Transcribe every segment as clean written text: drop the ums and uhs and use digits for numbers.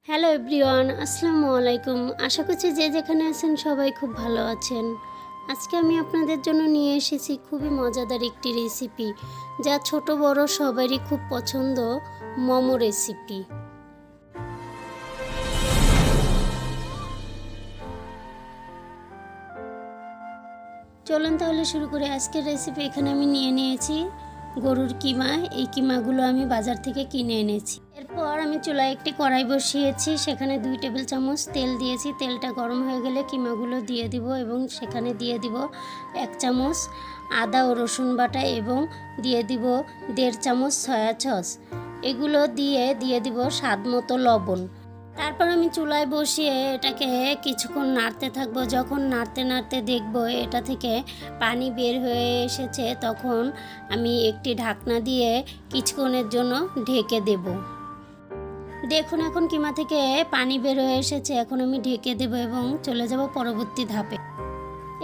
Hello everyone, আসসালামু আলাইকুম। আশা করছি যে যেখানে আছেন সবাই খুব ভালো আছেন। আজকে আমি আপনাদের জন্য নিয়ে এসেছি খুবই মজাদার একটি রেসিপি, যা ছোট বড় সবারই খুব পছন্দ, মোমো রেসিপি। চলুন তাহলে শুরু করে আজকের রেসিপি। এখানে আমি নিয়ে নিয়েছি গরুর কিমা। এই কিমাগুলো আমি বাজার থেকে কিনে এনেছি। এরপর আমি চুলায় একটি কড়াই বসিয়েছি, সেখানে 2 টেবিল চামচ তেল দিয়েছি। তেলটা গরম হয়ে গেলে কিমাগুলো দিয়ে দিব এবং সেখানে দিয়ে দিব 1 চামচ আদা ও রসুন বাটা এবং দিয়ে দিব 1.5 চামচ সয়া সস। এগুলো দিয়ে দিব স্বাদ মতো লবণ। তারপর আমি চুলায় বসিয়ে এটাকে কিছুক্ষণ নাড়তে থাকবো। যখন নাড়তে নাড়তে দেখবো এটা থেকে পানি বের হয়ে এসেছে, তখন আমি একটি ঢাকনা দিয়ে কিছুক্ষণের জন্য ঢেকে দেব। দেখুন এখন কিমা থেকে পানি বের হয়ে এসেছে। এখন আমি ঢেকে দেব এবং চলে যাব পরবর্তী ধাপে।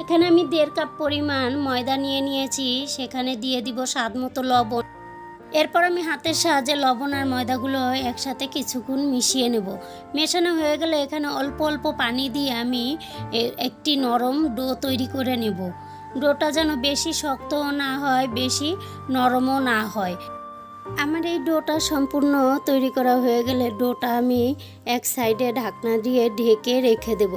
এখানে আমি 1.5 কাপ পরিমাণ ময়দা নিয়ে নিয়েছি, সেখানে দিয়ে দিব স্বাদ মতো লবণ। এরপর আমি হাতের সাহায্যে লবণ আর ময়দাগুলো একসাথে কিছুক্ষণ মিশিয়ে নেব। মেশানো হয়ে গেলে এখানে অল্প অল্প পানি দিয়ে আমি একটি নরম ডো তৈরি করে নেব। ডোটা যেন বেশি শক্তও না হয়, বেশি নরমও না হয়। আমার এই ডোটা সম্পূর্ণ তৈরি করা হয়ে গেলে ডোটা আমি এক সাইডে ঢাকনা দিয়ে ঢেকে রেখে দেব।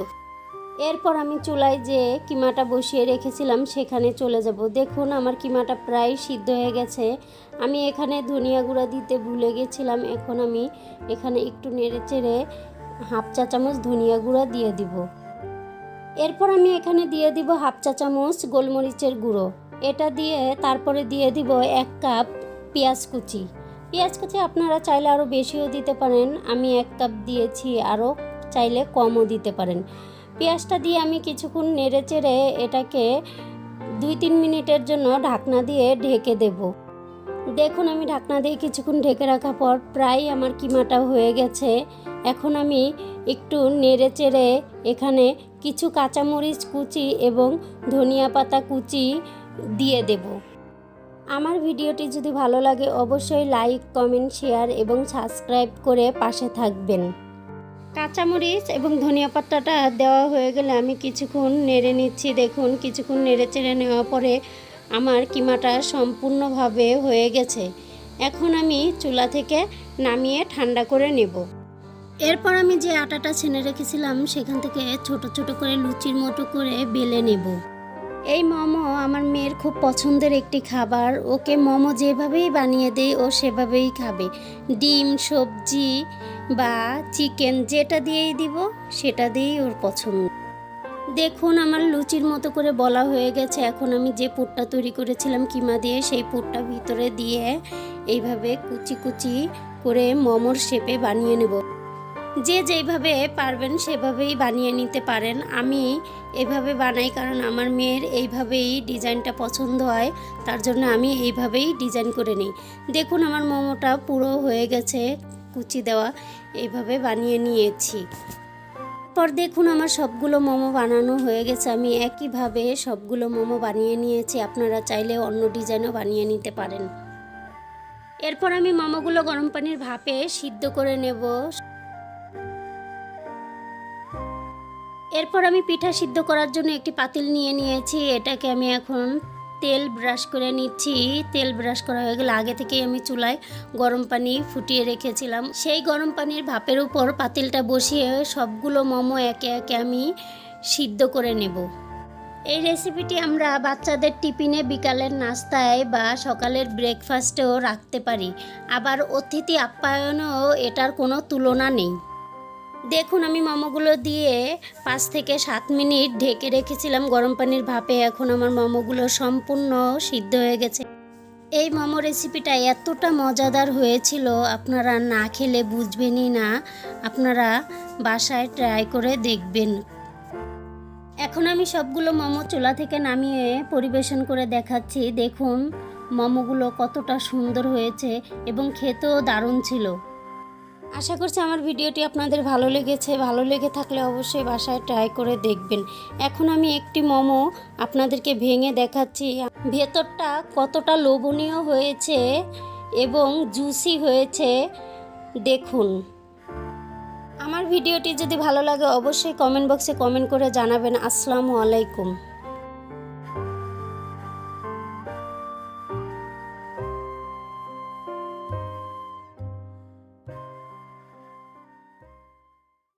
এরপর আমি চুলায় যে কিমাটা বসিয়ে রেখেছিলাম সেখানে চলে যাব। দেখুন আমার কিমাটা প্রায় সিদ্ধ হয়ে গেছে। আমি এখানে ধনিয়া গুঁড়া দিতে ভুলে গেছিলাম। এখন আমি এখানে একটু নেড়েচেড়ে 1/2 চা চামচ ধনিয়া গুঁড়া দিয়ে দিব। এরপর আমি এখানে দিয়ে দিব 1/2 চা চামচ গোলমরিচের গুঁড়ো। এটা দিয়ে তারপরে দিয়ে দিব 1 কাপ পেঁয়াজ কুচি। পেঁয়াজ কুচি আপনারা চাইলে আরও বেশিও দিতে পারেন। আমি 1 কাপ দিয়েছি, আরও চাইলে কমও দিতে পারেন। পেঁয়াজটা দিয়ে আমি কিছুক্ষণ নেড়েচেড়ে এটাকে 2-3 মিনিটের জন্য ঢাকনা দিয়ে ঢেকে দেব। দেখুন আমি ঢাকনা দিয়ে কিছুক্ষণ ঢেকে রাখার পর প্রায় আমার কিমাটা হয়ে গেছে। এখন আমি একটু নেড়েচেড়ে এখানে কিছু কাঁচামরিচ কুচি এবং ধনিয়া পাতা কুচি দিয়ে দেব। আমার ভিডিওটি যদি ভালো লাগে অবশ্যই লাইক, কমেন্ট, শেয়ার এবং সাবস্ক্রাইব করে পাশে থাকবেন। কাঁচামরিচ এবং ধনিয়া পাতাটা দেওয়া হয়ে গেলে আমি কিছুক্ষণ নেড়ে নিচ্ছি। দেখুন কিছুক্ষণ নেড়ে চেড়ে নেওয়ার পরে আমার কিমাটা সম্পূর্ণভাবে হয়ে গেছে। এখন আমি চুলা থেকে নামিয়ে ঠান্ডা করে নেব। এরপর আমি যে আটাটা ছেনে রেখেছিলাম সেখান থেকে ছোট ছোট করে লুচির মতো করে বেলে নেব। এই মোমো আমার মেয়ের খুব পছন্দের একটি খাবার। ওকে মোমো যেভাবেই বানিয়ে দেই ও সেভাবেই খাবে। ডিম, সবজি বা চিকেন যেটা দিয়েই দিব সেটা দিয়েই ওর পছন্দ। দেখুন আমার লুচির মতো করে বলা হয়ে গেছে। এখন আমি যে পুরটা তৈরি করেছিলাম কিমা দিয়ে, সেই পুরটা ভিতরে দিয়ে এইভাবে কুচি কুচি করে মোমোর শেপে বানিয়ে নেব। যে যেইভাবে পারবেন সেভাবেই বানিয়ে নিতে পারেন। আমি এভাবে বানাই কারণ আমার মেয়ের এইভাবেই ডিজাইনটা পছন্দ হয়, তার জন্য আমি এইভাবেই ডিজাইন করে নিই। দেখুন আমার মোমোটা পুরো হয়ে গেছে, কুচি দেওয়া এইভাবে বানিয়ে নিয়েছি। পর দেখুন আমার সবগুলো মোমো বানানো হয়ে গেছে। আমি একইভাবে সবগুলো মোমো বানিয়ে নিয়েছি। আপনারা চাইলে অন্য ডিজাইনও বানিয়ে নিতে পারেন। এরপর আমি মোমোগুলো গরম পানির ভাপে সিদ্ধ করে নেব। এরপর আমি পিঠা সিদ্ধ করার জন্য একটি পাতিল নিয়ে নিয়েছি। এটাকে আমি এখন তেল ব্রাশ করে নিচ্ছি। তেল ব্রাশ করা হয়ে গেলে আগে থেকেই আমি চুলায় গরম পানি ফুটিয়ে রেখেছিলাম। সেই গরম পানির ভাপের উপর পাতিলটা বসিয়ে সবগুলো মোমো একে একে আমি সিদ্ধ করে নেব। এই রেসিপিটি আমরা বাচ্চাদের টিফিনে, বিকালের নাস্তায় বা সকালের ব্রেকফাস্টেও রাখতে পারি। আবার অতিথি আপ্যায়নেও এটার কোনো তুলনা নেই। দেখুন আমি মোমোগুলো দিয়ে 5 থেকে 7 মিনিট ঢেকে রেখেছিলাম গরম পানির ভাপে। এখন আমার মোমোগুলো সম্পূর্ণ সিদ্ধ হয়ে গেছে। এই মোমো রেসিপিটা এতটা মজাদার হয়েছিল, আপনারা না খেলে বুঝবেনই না। আপনারা বাসায় ট্রাই করে দেখবেন। এখন আমি সবগুলো মোমো চুলা থেকে নামিয়ে পরিবেশন করে দেখাচ্ছি। দেখুন মোমোগুলো কতটা সুন্দর হয়েছে এবং খেতেও দারুণ ছিল। আশা করছি আমার ভিডিওটি আপনাদের ভালো লেগেছে। ভালো লেগে থাকলে অবশ্যই বাসায় ট্রাই করে দেখবেন। এখন আমি একটি মোমো আপনাদেরকে ভেঙে দেখাচ্ছি। ভেতরটা কতটা লোভনীয় হয়েছে এবং জুসি হয়েছে দেখুন। আমার ভিডিওটি যদি ভালো লাগে অবশ্যই কমেন্ট বক্সে কমেন্ট করে জানাবেন। আসসালামু আলাইকুম।